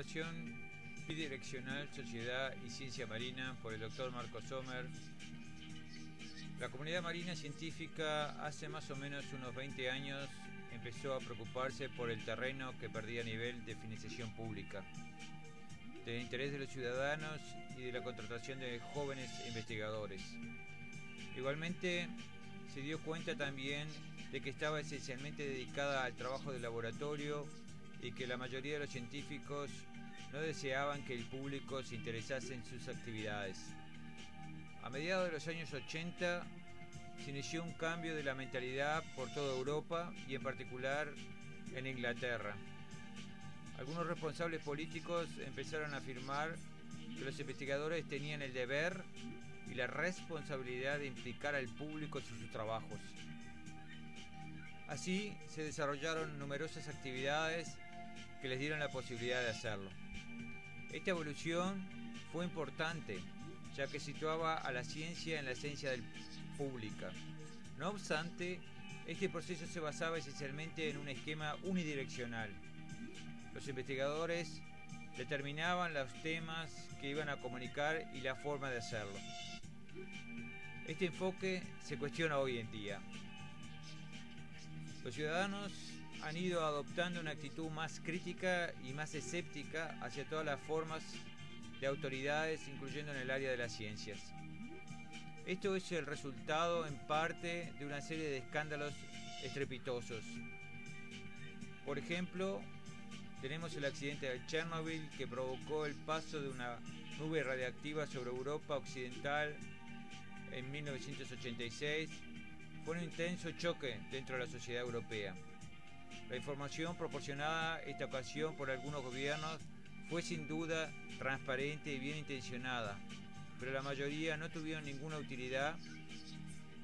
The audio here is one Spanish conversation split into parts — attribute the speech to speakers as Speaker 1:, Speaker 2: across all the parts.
Speaker 1: Comunicación Bidireccional, Sociedad y Ciencia Marina por el Dr. Marco Sommer. La comunidad marina científica hace más o menos unos 20 años empezó a preocuparse por el terreno que perdía nivel de financiación pública, del interés de los ciudadanos y de la contratación de jóvenes investigadores. Igualmente, se dio cuenta también de que estaba esencialmente dedicada al trabajo de laboratorio y que la mayoría de los científicos no deseaban que el público se interesase en sus actividades. A mediados de los años 80 se inició un cambio de la mentalidad por toda Europa y en particular en Inglaterra. Algunos responsables políticos empezaron a afirmar que los investigadores tenían el deber y la responsabilidad de implicar al público en sus trabajos. Así se desarrollaron numerosas actividades que les dieron la posibilidad de hacerlo. Esta evolución fue importante, ya que situaba a la ciencia en la esencia del pública. No obstante, este proceso se basaba esencialmente en un esquema unidireccional. Los investigadores determinaban los temas que iban a comunicar y la forma de hacerlo. Este enfoque se cuestiona hoy en día. Los ciudadanos han ido adoptando una actitud más crítica y más escéptica hacia todas las formas de autoridades, incluyendo en el área de las ciencias. Esto es el resultado, en parte, de una serie de escándalos estrepitosos. Por ejemplo, tenemos el accidente de Chernobyl, que provocó el paso de una nube radiactiva sobre Europa Occidental en 1986. Fue un intenso choque dentro de la sociedad europea. La información proporcionada esta ocasión por algunos gobiernos fue sin duda transparente y bien intencionada, pero la mayoría no tuvieron ninguna utilidad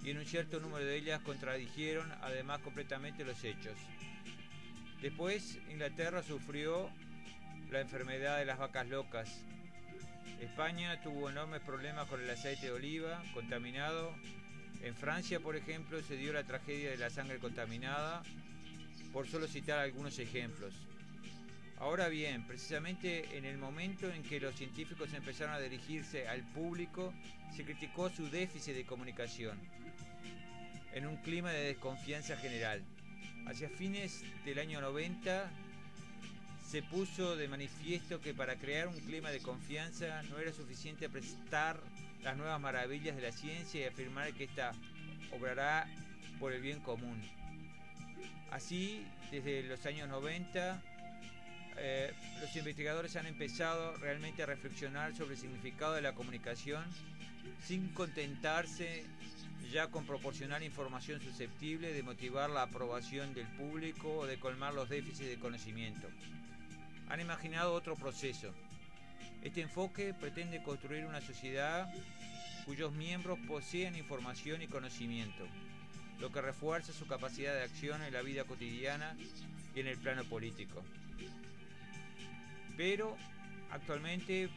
Speaker 1: y en un cierto número de ellas contradijeron además completamente los hechos. Después, Inglaterra sufrió la enfermedad de las vacas locas. España tuvo enormes problemas con el aceite de oliva contaminado. En Francia, por ejemplo, se dio la tragedia de la sangre contaminada, por solo citar algunos ejemplos. Ahora bien, precisamente en el momento en que los científicos empezaron a dirigirse al público, se criticó su déficit de comunicación, en un clima de desconfianza general. Hacia fines del año 90, se puso de manifiesto que para crear un clima de confianza no era suficiente prestar las nuevas maravillas de la ciencia y afirmar que ésta obrará por el bien común. Así, desde los años 90, los investigadores han empezado realmente a reflexionar sobre el significado de la comunicación sin contentarse ya con proporcionar información susceptible de motivar la aprobación del público o de colmar los déficits de conocimiento. Han imaginado otro proceso. Este enfoque pretende construir una sociedad cuyos miembros poseen información y conocimiento, lo que refuerza su capacidad de acción en la vida cotidiana y en el plano político. Pero actualmente,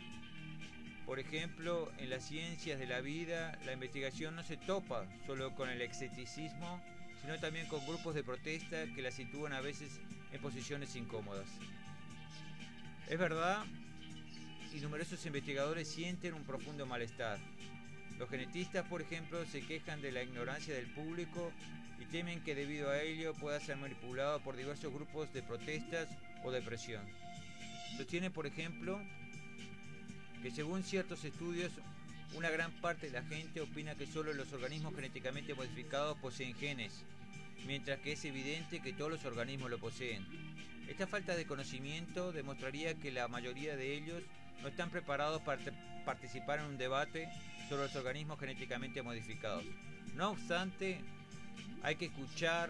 Speaker 1: por ejemplo, en las ciencias de la vida, la investigación no se topa solo con el escepticismo, sino también con grupos de protesta que la sitúan a veces en posiciones incómodas. Es verdad, y numerosos investigadores sienten un profundo malestar. Los genetistas, por ejemplo, se quejan de la ignorancia del público y temen que debido a ello pueda ser manipulado por diversos grupos de protestas o de presión. Sostiene, por ejemplo, que según ciertos estudios, una gran parte de la gente opina que solo los organismos genéticamente modificados poseen genes, mientras que es evidente que todos los organismos lo poseen. Esta falta de conocimiento demostraría que la mayoría de ellos no están preparados para participar en un debate sobre los organismos genéticamente modificados. No obstante, hay que escuchar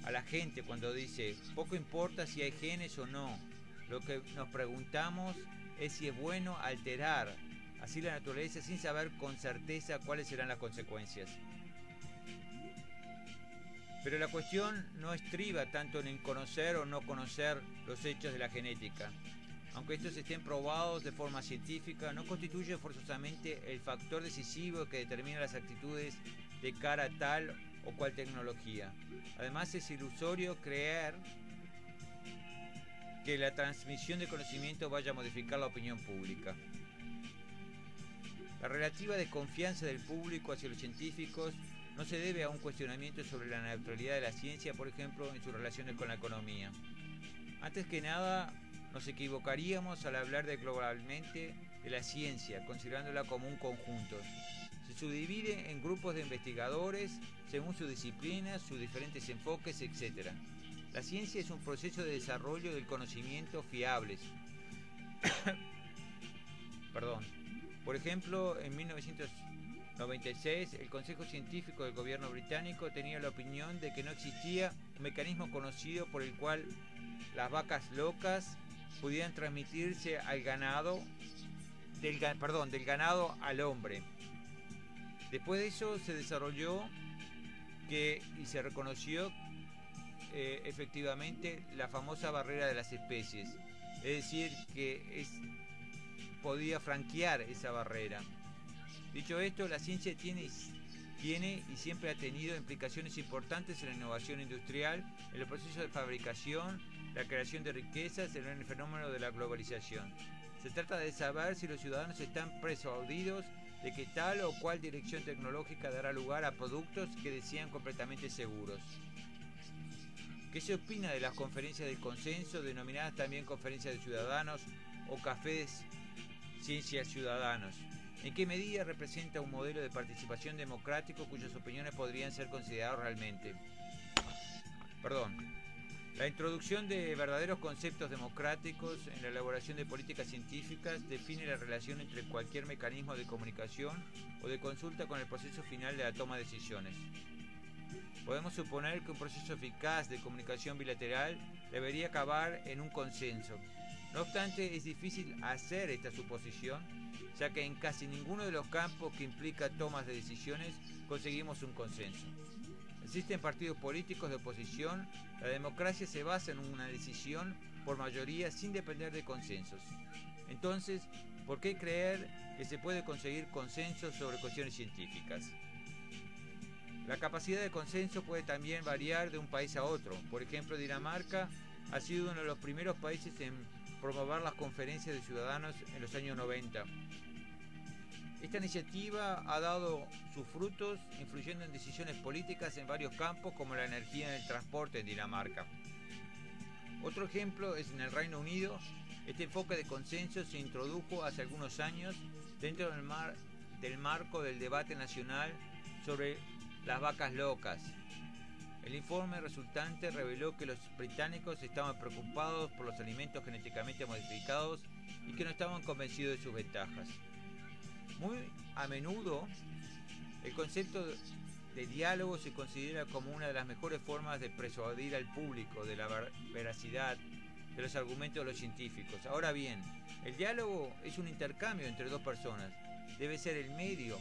Speaker 1: a la gente cuando dice: poco importa si hay genes o no, lo que nos preguntamos es si es bueno alterar así la naturaleza sin saber con certeza cuáles serán las consecuencias. Pero la cuestión no estriba tanto en conocer o no conocer los hechos de la genética. Aunque estos estén probados de forma científica, no constituye forzosamente el factor decisivo que determina las actitudes de cara a tal o cual tecnología. Además, es ilusorio creer que la transmisión de conocimiento vaya a modificar la opinión pública. La relativa desconfianza del público hacia los científicos no se debe a un cuestionamiento sobre la neutralidad de la ciencia, por ejemplo, en sus relaciones con la economía. Antes que nada, nos equivocaríamos al hablar de globalmente de la ciencia, considerándola como un conjunto. Se subdivide en grupos de investigadores según su disciplina, sus diferentes enfoques, etc. La ciencia es un proceso de desarrollo del conocimiento fiables. Perdón. Por ejemplo, en 1996, el Consejo Científico del Gobierno británico tenía la opinión de que no existía un mecanismo conocido por el cual las vacas locas pudieran transmitirse al ganado, del ganado al hombre. Después de eso se desarrolló y se reconoció efectivamente la famosa barrera de las especies, es decir, que podía franquear esa barrera. Dicho esto, la ciencia tiene y siempre ha tenido implicaciones importantes en la innovación industrial, en los procesos de fabricación, la creación de riquezas, en el fenómeno de la globalización. Se trata de saber si los ciudadanos están persuadidos de que tal o cual dirección tecnológica dará lugar a productos que desean completamente seguros. ¿Qué se opina de las conferencias de consenso, denominadas también conferencias de ciudadanos o cafés ciencias ciudadanos? ¿En qué medida representa un modelo de participación democrático cuyas opiniones podrían ser consideradas realmente? La introducción de verdaderos conceptos democráticos en la elaboración de políticas científicas define la relación entre cualquier mecanismo de comunicación o de consulta con el proceso final de la toma de decisiones. Podemos suponer que un proceso eficaz de comunicación bilateral debería acabar en un consenso. No obstante, es difícil hacer esta suposición, ya que en casi ninguno de los campos que implica tomas de decisiones conseguimos un consenso. Existen partidos políticos de oposición, la democracia se basa en una decisión por mayoría sin depender de consensos. Entonces, ¿por qué creer que se puede conseguir consenso sobre cuestiones científicas? La capacidad de consenso puede también variar de un país a otro. Por ejemplo, Dinamarca ha sido uno de los primeros países en promover las conferencias de ciudadanos en los años 90. Esta iniciativa ha dado sus frutos, influyendo en decisiones políticas en varios campos, como la energía y el transporte en Dinamarca. Otro ejemplo es en el Reino Unido. Este enfoque de consenso se introdujo hace algunos años dentro del marco del debate nacional sobre las vacas locas. El informe resultante reveló que los británicos estaban preocupados por los alimentos genéticamente modificados y que no estaban convencidos de sus ventajas. Muy a menudo, el concepto de diálogo se considera como una de las mejores formas de persuadir al público de la veracidad de los argumentos de los científicos. Ahora bien, el diálogo es un intercambio entre dos personas. Debe ser el medio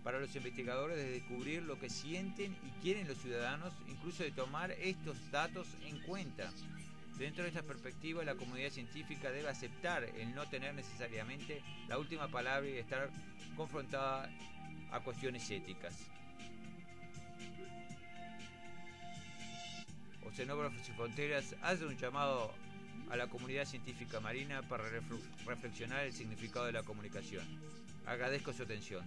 Speaker 1: para los investigadores de descubrir lo que sienten y quieren los ciudadanos, incluso de tomar estos datos en cuenta. Dentro de esta perspectiva, la comunidad científica debe aceptar el no tener necesariamente la última palabra y estar confrontada a cuestiones éticas. Oceanógrafos Sin Fronteras hace un llamado a la comunidad científica marina para reflexionar el significado de la comunicación. Agradezco su atención.